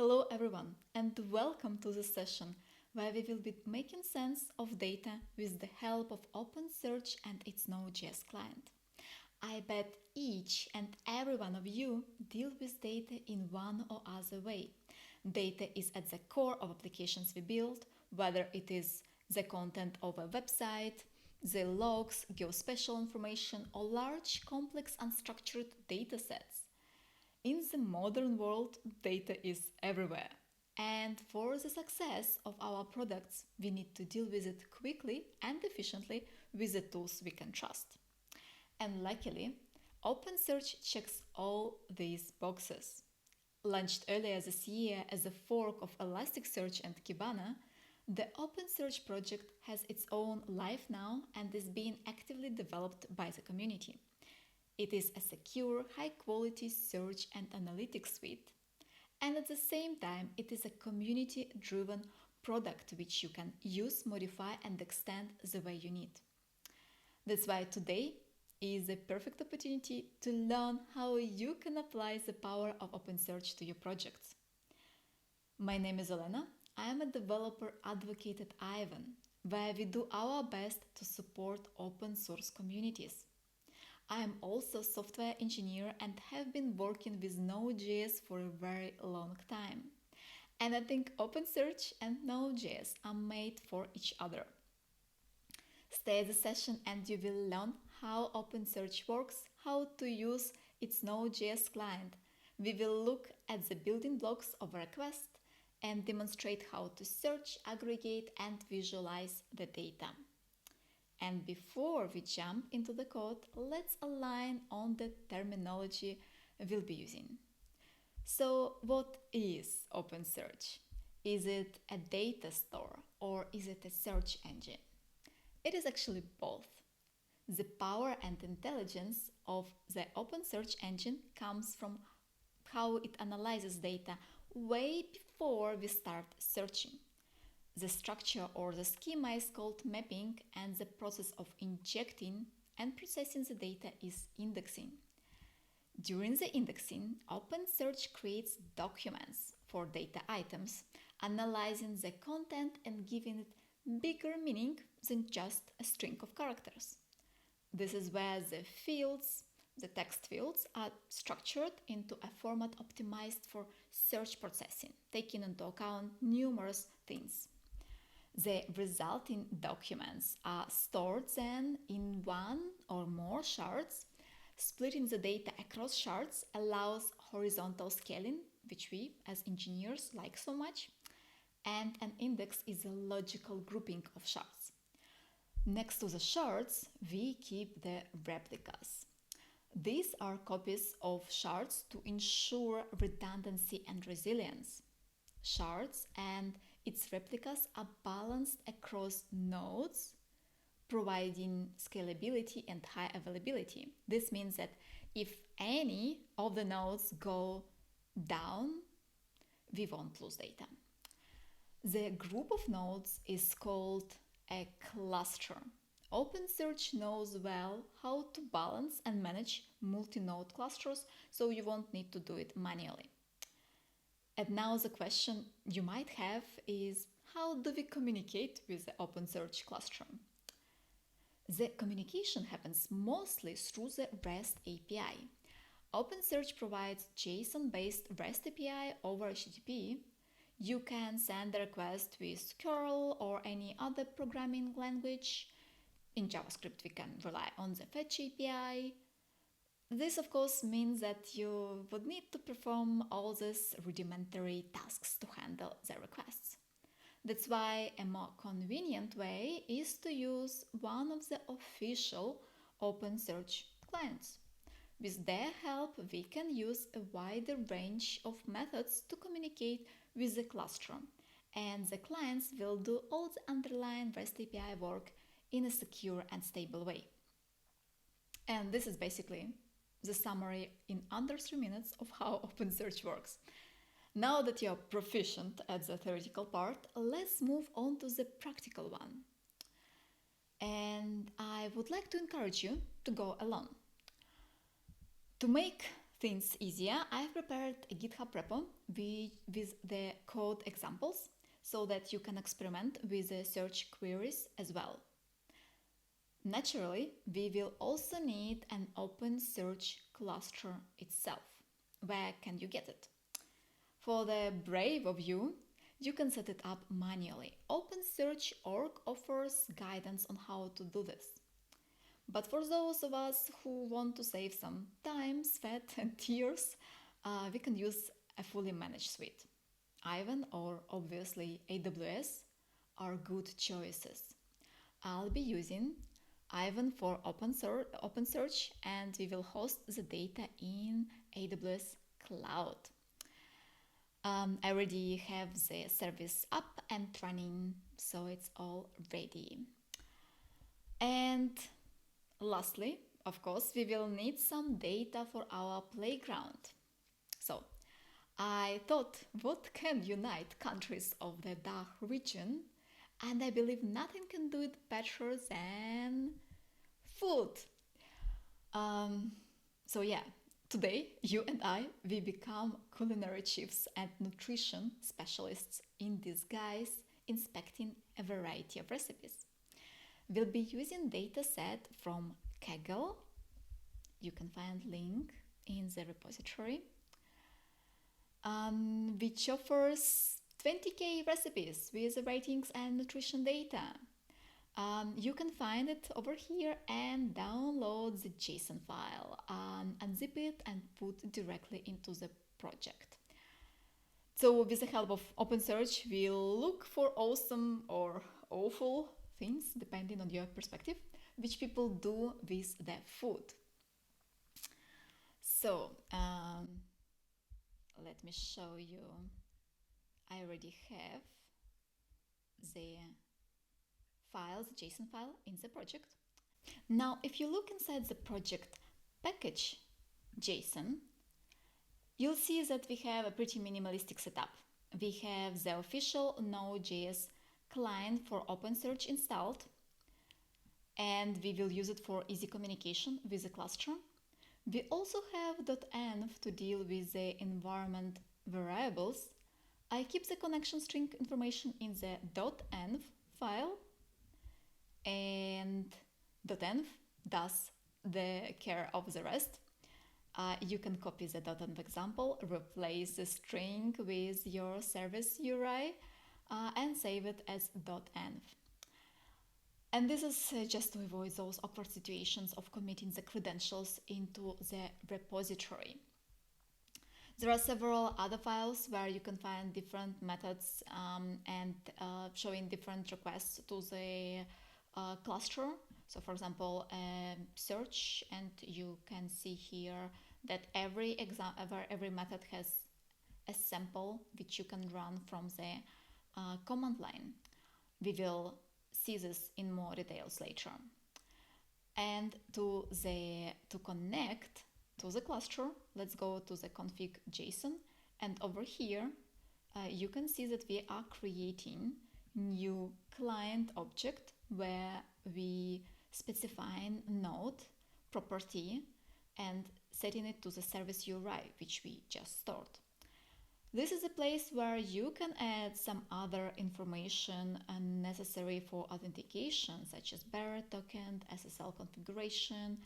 Hello everyone and welcome to this session where we will be making sense of data with the help of OpenSearch and its Node.js client. I bet each and every one of you deal with data in one or other way. Data is at the core of applications we build, whether it is the content of a website, the logs, geospatial information, or large, complex, unstructured data sets. In the modern world, data is everywhere. And for the success of our products, we need to deal with it quickly and efficiently with the tools we can trust. And luckily, OpenSearch checks all these boxes. Launched earlier this year as a fork of Elasticsearch and Kibana, the OpenSearch project has its own life now and is being actively developed by the community. It is a secure, high-quality search and analytics suite, and at the same time, it is a community-driven product which you can use, modify, and extend the way you need. That's why today is a perfect opportunity to learn how you can apply the power of OpenSearch to your projects. My name is Elena. I am a developer advocate at Ivan, where we do our best to support open source communities. I am also a software engineer and have been working with Node.js for a very long time. And I think OpenSearch and Node.js are made for each other. Stay the session and you will learn how OpenSearch works, how to use its Node.js client. We will look at the building blocks of a request and demonstrate how to search, aggregate, and visualize the data. And before we jump into the code, let's align on the terminology we'll be using. So, what is OpenSearch? Is it a data store or is it a search engine? It is actually both. The power and intelligence of the OpenSearch engine comes from how it analyzes data way before we start searching. The structure or the schema is called mapping, and the process of injecting and processing the data is indexing. During the indexing, OpenSearch creates documents for data items, analyzing the content and giving it bigger meaning than just a string of characters. This is where the text fields, are structured into a format optimized for search processing, taking into account numerous things. The resulting documents are stored then in one or more shards. Splitting the data across shards allows horizontal scaling, which we as engineers like so much, and an index is a logical grouping of shards. Next to the shards, we keep the replicas. These are copies of shards to ensure redundancy and resilience. Shards and its replicas are balanced across nodes, providing scalability and high availability. This means that if any of the nodes go down, we won't lose data. The group of nodes is called a cluster. OpenSearch knows well how to balance and manage multi-node clusters, so you won't need to do it manually. And now the question you might have is, how do we communicate with the OpenSearch cluster? The communication happens mostly through the REST API. OpenSearch provides JSON-based REST API over HTTP. You can send a request with curl or any other programming language. In JavaScript, we can rely on the fetch API. This, of course, means that you would need to perform all these rudimentary tasks to handle the requests. That's why a more convenient way is to use one of the official OpenSearch clients. With their help, we can use a wider range of methods to communicate with the cluster, and the clients will do all the underlying REST API work in a secure and stable way. And this is basically the summary in under 3 minutes of how OpenSearch works. Now that you're proficient at the theoretical part, let's move on to the practical one. And I would like to encourage you to go alone. To make things easier, I've prepared a GitHub repo with the code examples so that you can experiment with the search queries as well. Naturally, we will also need an OpenSearch cluster itself. Where can you get it? For the brave of you, you can set it up manually. OpenSearch.org offers guidance on how to do this. But for those of us who want to save some time, sweat and tears, we can use a fully managed suite. Ivan or obviously AWS are good choices. I'll be using Ivan for OpenSearch, and we will host the data in AWS Cloud. I already have the service up and running, so it's all ready. And lastly, of course, we will need some data for our playground. So I thought, what can unite countries of the DACH region? And I believe nothing can do it better than food. So yeah, today you and I, we become culinary chefs and nutrition specialists in disguise, inspecting a variety of recipes. We'll be using dataset from Kaggle. You can find link in the repository, which offers 20k recipes with ratings and nutrition data. You can find it over here and download the JSON file, unzip it and put directly into the project. So with the help of OpenSearch, we'll look for awesome or awful things, depending on your perspective, which people do with their food. So let me show you. I already have the files, JSON file in the project. Now, if you look inside the project package JSON, you'll see that we have a pretty minimalistic setup. We have the official Node.js client for OpenSearch installed, and we will use it for easy communication with the cluster. We also have .env to deal with the environment variables. I keep the connection string information in the .env file, and .env does the care of the rest. You can copy the .env example, replace the string with your service URI, and save it as .env. And this is just to avoid those awkward situations of committing the credentials into the repository. There are several other files where you can find different methods and showing different requests to the cluster. So for example, search, and you can see here that every method has a sample which you can run from the command line. We will see this in more details later. And to connect to the cluster, let's go to the config JSON, and over here you can see that we are creating new client object where we specify node property and setting it to the service URI which we just stored. This is a place where you can add some other information necessary for authentication, such as bearer token, SSL configuration,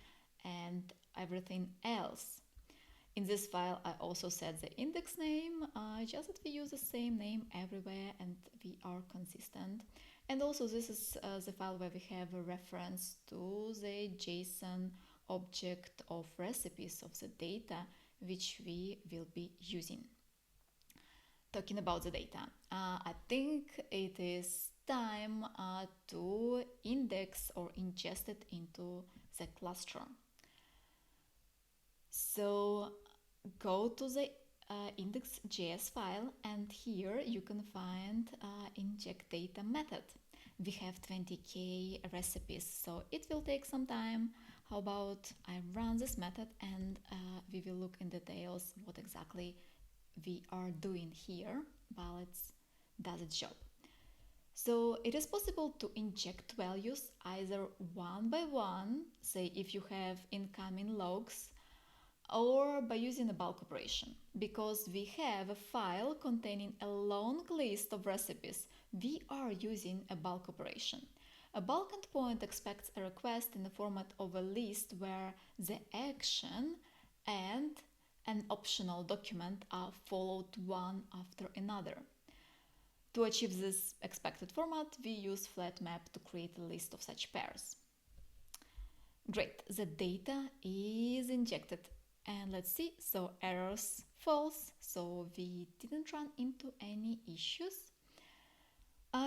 and everything else. In this file, I also set the index name, just that we use the same name everywhere and we are consistent. And also this is the file where we have a reference to the JSON object of recipes of the data which we will be using. Talking about the data, I think it is time to index or ingest it into the cluster. So go to the index.js file, and here you can find inject data method. We have 20k recipes, so it will take some time. How about I run this method and we will look in details what exactly we are doing here while it does its job. So it is possible to inject values either one by one, say if you have incoming logs or by using a bulk operation. Because we have a file containing a long list of recipes, we are using a bulk operation. A bulk endpoint expects a request in the format of a list where the action and an optional document are followed one after another. To achieve this expected format, we use flatmap to create a list of such pairs. Great, the data is injected. And let's see, so errors false, so we didn't run into any issues.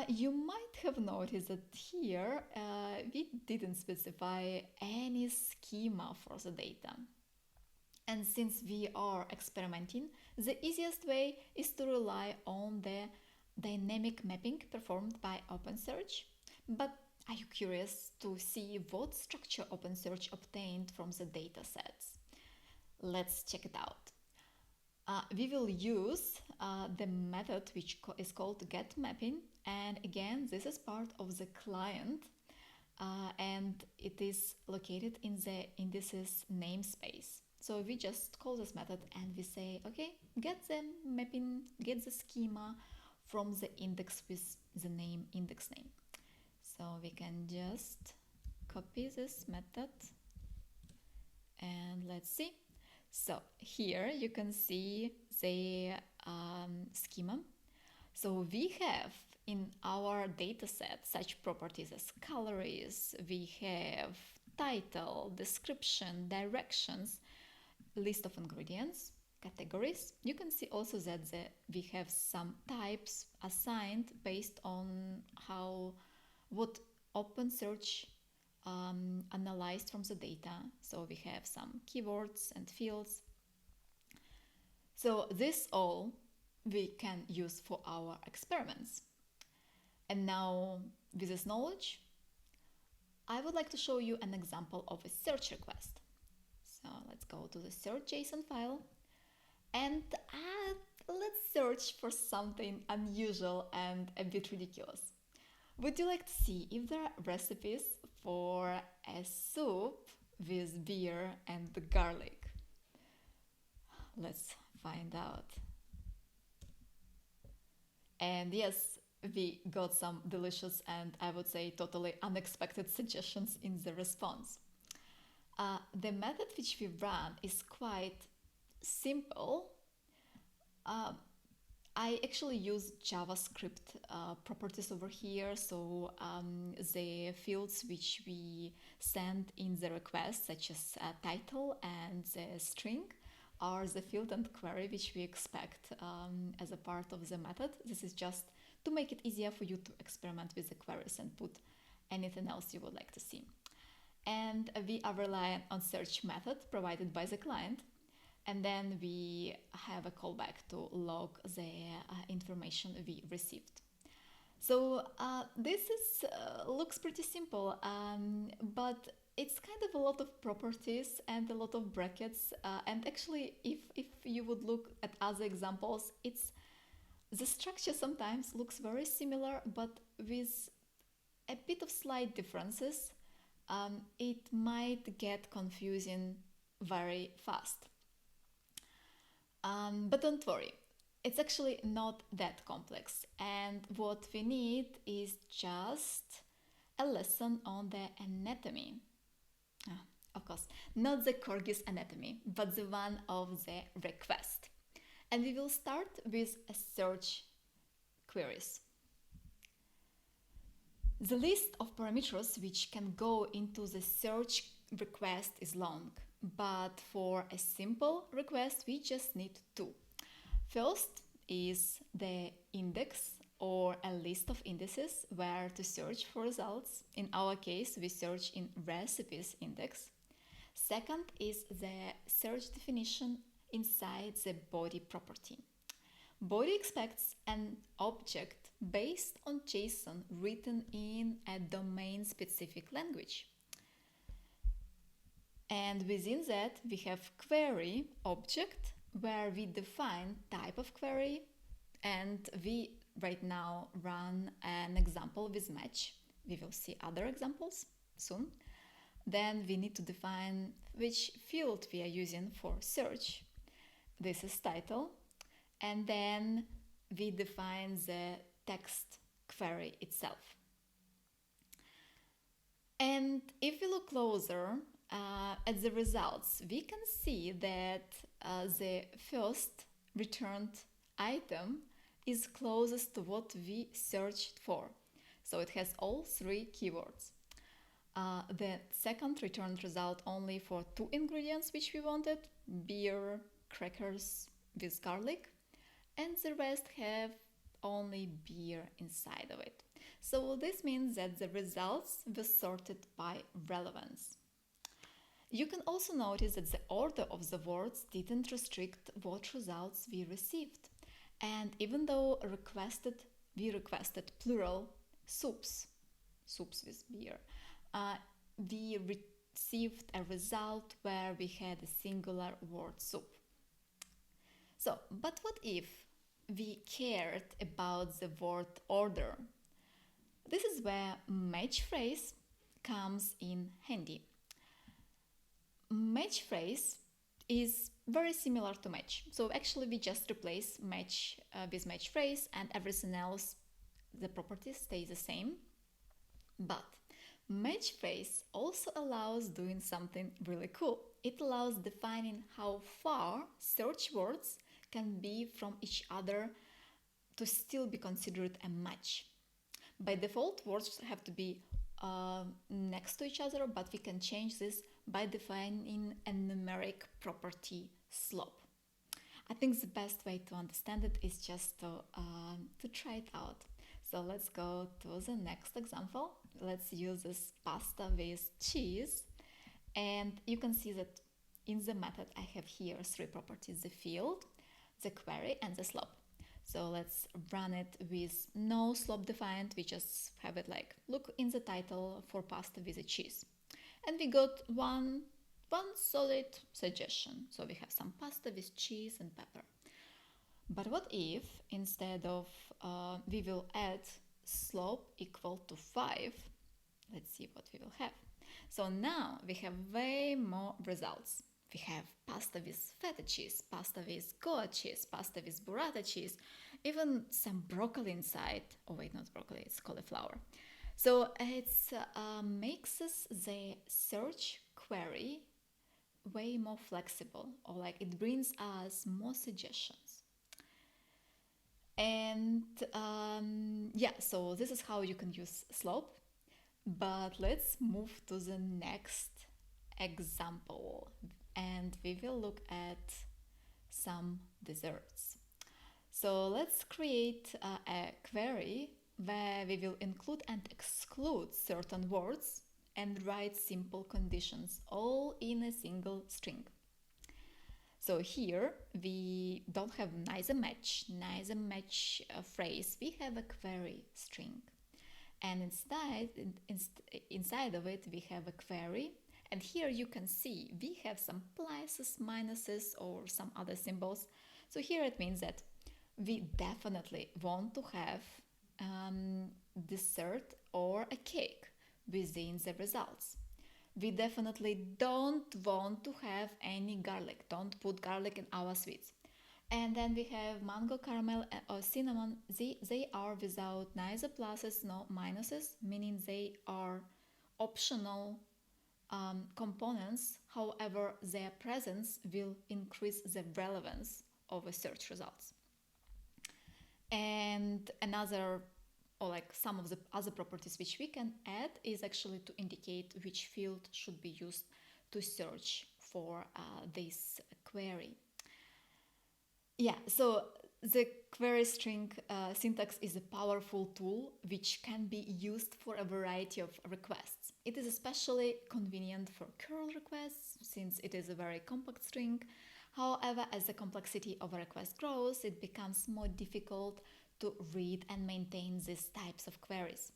You might have noticed that here we didn't specify any schema for the data. And since we are experimenting, the easiest way is to rely on the dynamic mapping performed by OpenSearch. But are you curious to see what structure OpenSearch obtained from the data sets? Let's check it out. We will use the method which is called getMapping, and again this is part of the client and it is located in the indices namespace. So we just call this method and we say, okay, get the mapping, get the schema from the index with the name index name. So we can just copy this method and let's see. So here you can see the schema. So we have in our dataset such properties as calories, we have title, description, directions, list of ingredients, categories. You can see also that we have some types assigned based on what OpenSearch analyzed from the data. So we have some keywords and fields. So this all we can use for our experiments. And now with this knowledge, I would like to show you an example of a search request. So let's go to the search.json file and let's search for something unusual and a bit ridiculous. Would you like to see if there are recipes for a soup with beer and garlic? Let's find out. And yes, we got some delicious and I would say totally unexpected suggestions in the response. The method which we run is quite simple. I actually use JavaScript properties over here, so the fields which we send in the request, such as title and the string, are the field and query which we expect as a part of the method. This is just to make it easier for you to experiment with the queries and put anything else you would like to see. And we are relying on search method provided by the client. And then we have a callback to log the information we received. So this looks pretty simple, but it's kind of a lot of properties and a lot of brackets. And actually, if you would look at other examples, the structure sometimes looks very similar, but with a bit of slight differences. It might get confusing very fast. But don't worry, it's actually not that complex. And what we need is just a lesson on the anatomy. Of course, not the corgi's anatomy, but the one of the request. And we will start with a search queries. The list of parameters which can go into the search request is long, but for a simple request we just need two. First is the index or a list of indices where to search for results. In our case, we search in recipes index. Second is the search definition inside the body property. Body expects an object based on JSON written in a domain-specific language. And within that, we have query object where we define type of query, and we right now run an example with match. We will see other examples soon. Then we need to define which field we are using for search. This is title. And then we define the text query itself. And if we look closer at the results, we can see that the first returned item is closest to what we searched for. So it has all three keywords. The second returned result only for 2 ingredients which we wanted, beer, crackers with garlic, and the rest have only beer inside of it. So this means that the results were sorted by relevance. You can also notice that the order of the words didn't restrict what results we received. And even though we requested plural soups with beer, we received a result where we had a singular word soup. So, but what if we cared about the word order? This is where match phrase comes in handy. Match phrase is very similar to match. So actually we just replace match with match phrase, and everything else, the properties stay the same. But match phrase also allows doing something really cool. It allows defining how far search words can be from each other to still be considered a match. By default, words have to be next to each other, but we can change this by defining a numeric property slope. I think the best way to understand it is just to try it out. So let's go to the next example. Let's use this pasta with cheese. And you can see that in the method I have here 3 properties: the field, the query, and the slope. So let's run it with no slope defined. We just have it like, look in the title for pasta with a cheese. And we got one solid suggestion. So we have some pasta with cheese and pepper. But what if instead of we will add slope equal to 5? Let's see what we will have. So now we have way more results. We have pasta with feta cheese, pasta with goat cheese, pasta with burrata cheese, even some broccoli inside. Oh wait, not broccoli, it's cauliflower. So it makes the search query way more flexible, or like it brings us more suggestions. And so this is how you can use slope. But let's move to the next example, and we will look at some desserts. So let's create a query where we will include and exclude certain words and write simple conditions, all in a single string. So here we don't have neither match phrase, we have a query string. And inside of it we have a query, and here you can see we have some pluses, minuses, or some other symbols. So here it means that we definitely want to have dessert or a cake within the results. We definitely don't want to have any garlic. Don't put garlic in our sweets. And then we have mango, caramel, or cinnamon. They are without neither pluses nor minuses, meaning they are optional components. However, their presence will increase the relevance of a search results. And another, or like some of the other properties which we can add, is actually to indicate which field should be used to search for this query. So the query string syntax is a powerful tool which can be used for a variety of requests. It is especially convenient for curl requests since it is a very compact string. However, as the complexity of a request grows, it becomes more difficult to read and maintain these types of queries.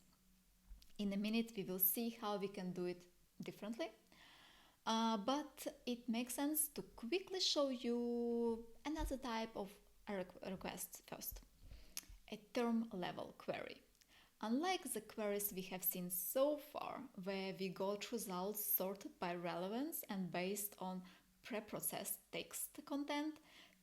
In a minute, we will see how we can do it differently. But it makes sense to quickly show you another type of a request first, a term level query. Unlike the queries we have seen so far, where we got results sorted by relevance and based on preprocessed text content,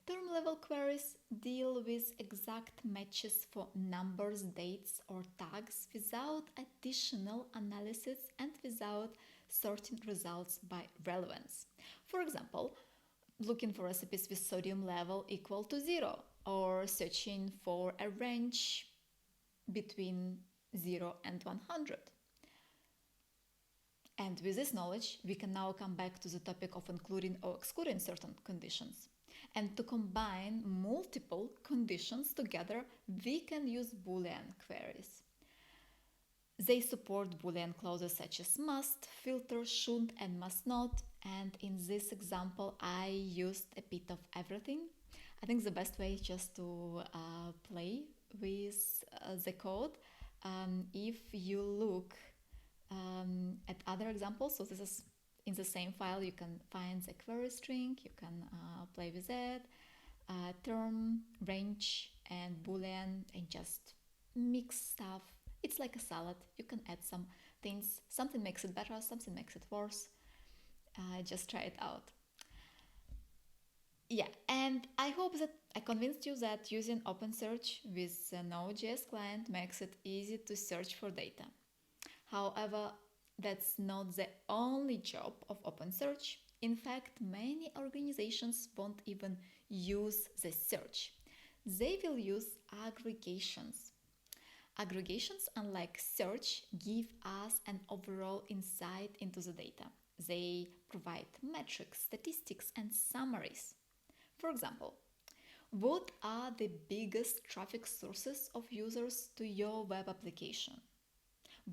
term-level queries deal with exact matches for numbers, dates, or tags without additional analysis and without sorting results by relevance. For example, looking for recipes with sodium level equal to 0, or searching for a range between 0 and 100. And with this knowledge, we can now come back to the topic of including or excluding certain conditions. And to combine multiple conditions together, we can use Boolean queries. They support Boolean clauses such as must, filter, should, and must not. And in this example, I used a bit of everything. I think the best way is just to play with the code. If you look at other examples, so this is in the same file, you can find the query string, you can play with it, term, range, and Boolean, and just mix stuff. It's like a salad. You can add some things. Something makes it better, something makes it worse. Just try it out. Yeah, and I hope that I convinced you that using OpenSearch with the Node.js client makes it easy to search for data. However, that's not the only job of OpenSearch. In fact, many organizations won't even use the search. They will use aggregations. Aggregations, unlike search, give us an overall insight into the data. They provide metrics, statistics, and summaries. For example, what are the biggest traffic sources of users to your web application?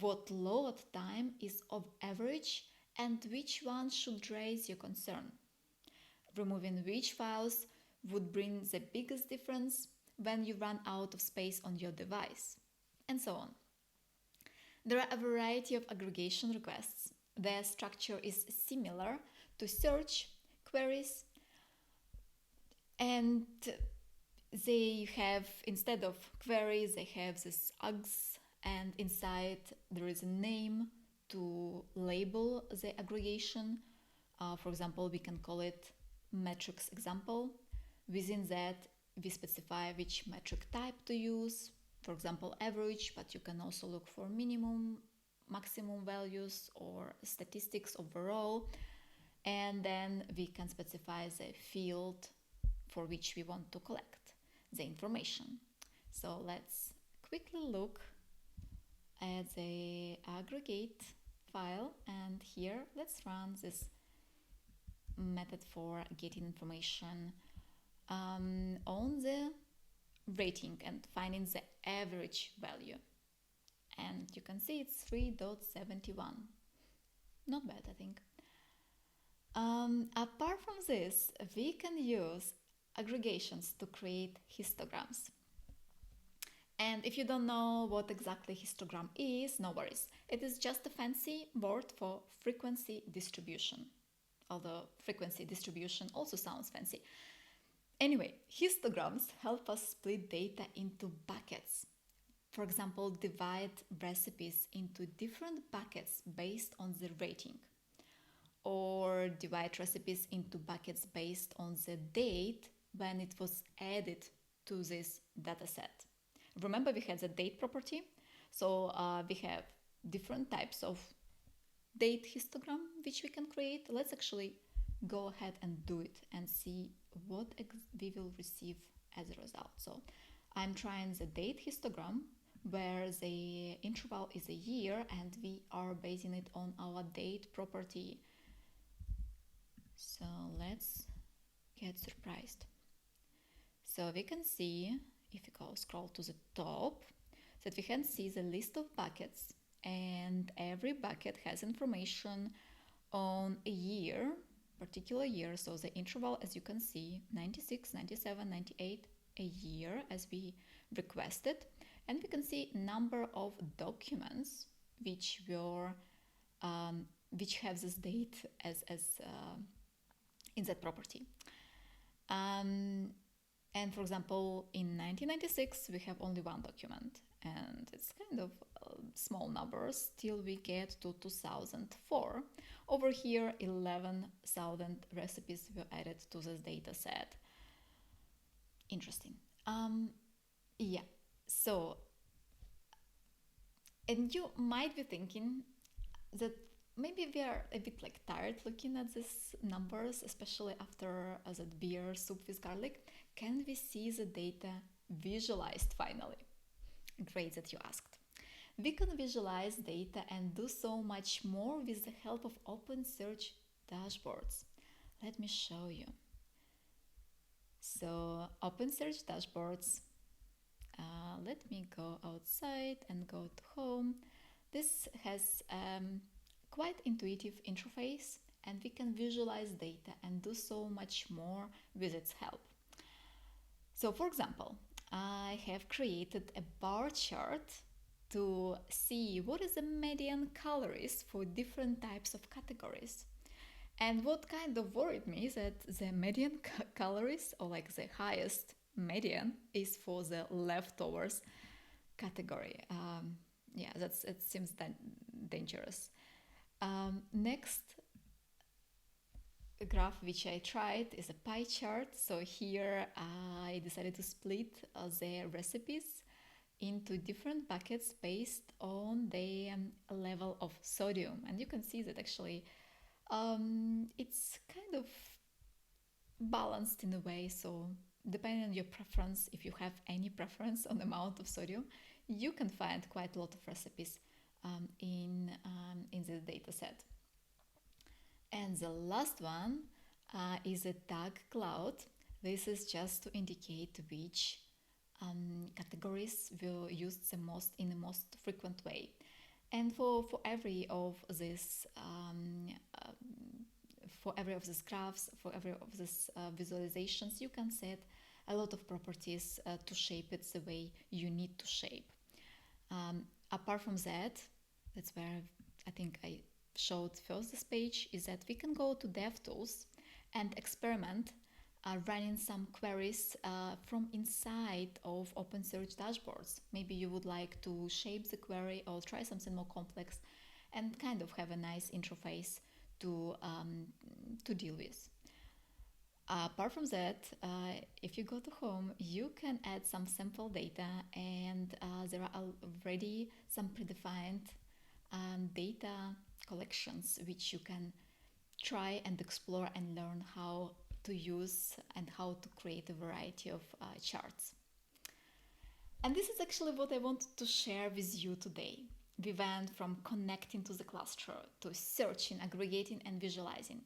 What load time is of average and which one should raise your concern? Removing which files would bring the biggest difference when you run out of space on your device? And so on. There are a variety of aggregation requests. Their structure is similar to search queries, and they have, instead of queries, they have this AGGs, and inside there is a name to label the aggregation. For example, we can call it metrics example. Within that, we specify which metric type to use. For example, average, but you can also look for minimum, maximum values, or statistics overall. And then we can specify the field for which we want to collect the information. So let's quickly look at the aggregate file, and here let's run this method for getting information on the rating and finding the average value. And you can see it's 3.71. Not bad, I think. Apart from this, we can use aggregations to create histograms. And if you don't know what exactly histogram is, no worries. It is just a fancy word for frequency distribution. Although frequency distribution also sounds fancy. Anyway, histograms help us split data into buckets. For example, divide recipes into different buckets based on the rating. Or divide recipes into buckets based on the date when it was added to this dataset. Remember, we had the date property, so we have different types of date histogram which we can create. Let's actually go ahead and do it and see what we will receive as a result. So I'm trying the date histogram where the interval is a year and we are basing it on our date property. So let's get surprised. So we can see, if we go scroll to the top, that we can see the list of buckets, and every bucket has information on a year, particular year. So the interval, as you can see, 96, 97, 98, a year as we requested. And we can see number of documents which were which have this date as in that property. And for example, in 1996, we have only one document, and it's kind of small numbers till we get to 2004. Over here, 11,000 recipes were added to this data set. Interesting. Yeah, so, and you might be thinking that maybe we are a bit like tired looking at these numbers, especially after that beer soup with garlic. Can we see the data visualized finally? Great that you asked. We can visualize data and do so much more with the help of OpenSearch Dashboards. Let me show you. So OpenSearch Dashboards, let me go outside and go to home. This has quite intuitive interface, and we can visualize data and do so much more with its help. So for example, I have created a bar chart to see what is the median calories for different types of categories. And what kind of worried me is that the median calories, or like the highest median, is for the leftovers category. Yeah, it seems dangerous. Next graph which I tried is a pie chart. So here I decided to split the recipes into different buckets based on the level of sodium, and you can see that actually it's kind of balanced in a way. So depending on your preference, if you have any preference on the amount of sodium, you can find quite a lot of recipes in the data set. And the last one is a tag cloud. This is just to indicate which categories were used the most in the most frequent way. And for every of these graphs, for every of these visualizations, you can set a lot of properties to shape it the way you need to shape. Apart from that, that's where I think I showed first this page, is that we can go to DevTools and experiment running some queries from inside of OpenSearch dashboards. Maybe you would like to shape the query or try something more complex and kind of have a nice interface to deal with. Apart from that, if you go to home, you can add some sample data, and there are already some predefined data collections which you can try and explore and learn how to use and how to create a variety of charts. And this is actually what I wanted to share with you today. We went from connecting to the cluster to searching, aggregating, and visualizing.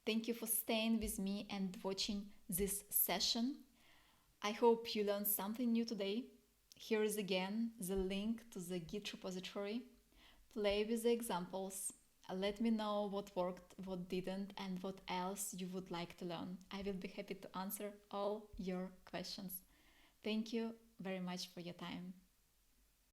Thank you for staying with me and watching this session. I hope you learned something new today. Here is again the link to the Git repository. Play with the examples. Let me know what worked, what didn't, and what else you would like to learn. I will be happy to answer all your questions. Thank you very much for your time.